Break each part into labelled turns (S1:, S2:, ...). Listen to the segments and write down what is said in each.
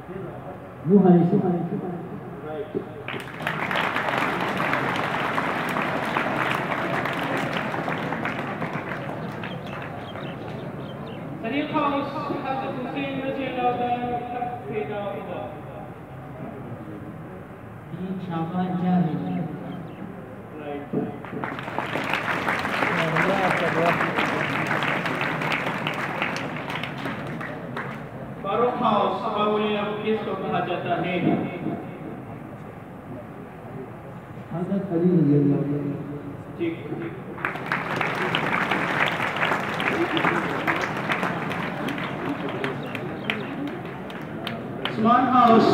S1: Nuh alaihi
S2: तरीक़ा उस हज़रत हुसैन रज़ियल्लाहु अन्हु तक पैदा हुआ।
S1: शाबाश जावेद
S2: फारूक हाउस बाउल किसको कहा जाता है?
S1: हज़रत अली रज़ियल्लाहु अन्हु।
S2: ठीक। उस्मान हाउस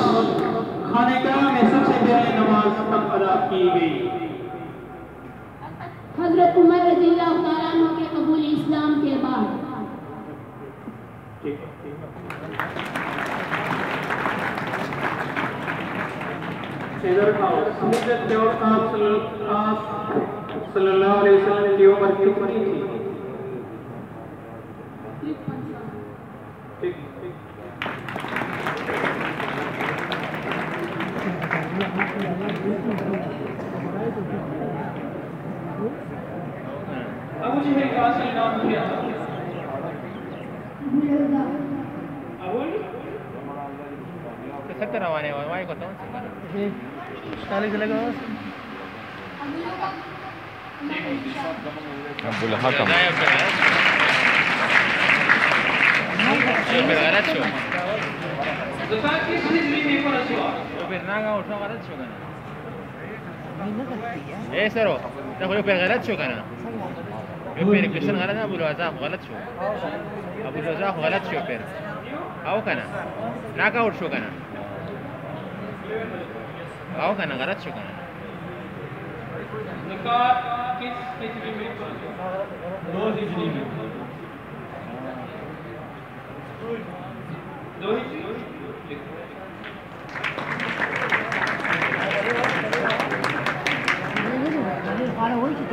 S2: खानेकाह में सबसे पहले नमाज कब अदा की गई?
S3: हजरत उमर रज़ियल्लाहु तआला अन्हु के कबूल इस्लाम के बाद।
S2: इधर हाउस हज़रत सल्लल्लाहु अलैहि वसल्लम की उम्र कितनी थी? अबू जहल का असली नाम क्या था?
S4: सकते रवाने वाई को तो ताली से लगा अबू लहातम फिर गलत शो
S2: ज़फ़ार किस हिजरी में फर्ज हुआ?
S4: तो फिर नागा उठा गलत शो करना ए सरो तो फिर गलत शो करना फिर किसन गलत ना बोलो अज़ाब गलत शो अबू अज़ाब गलत शो फिर आओ करना नागा उठ शो करना आओ करना गलत शो करना
S2: ज़कात किस हिजरी में फर्ज हुआ? 2 हिजरी में। 2 हिजरी।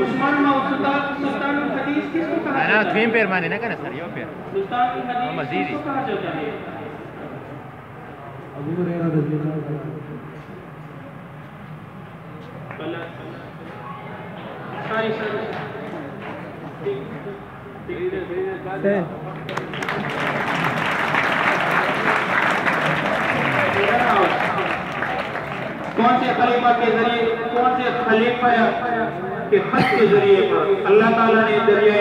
S2: उस्मान सुल्तान हदीस किसको कहा
S4: अना
S2: जाता है?
S4: तीन पैर माने ना करना सर यो पैर
S2: सुल्तान हदीस
S4: मज़ीदी।
S2: किसको कहा जाता है?
S1: अबू हुरैरा रज़ियल्लाहु अन्हु।
S2: सारी कौन से खलीफा के जरिए, कौन से खलीफा के खत के जरिए पर अल्लाह ताला ने दरिया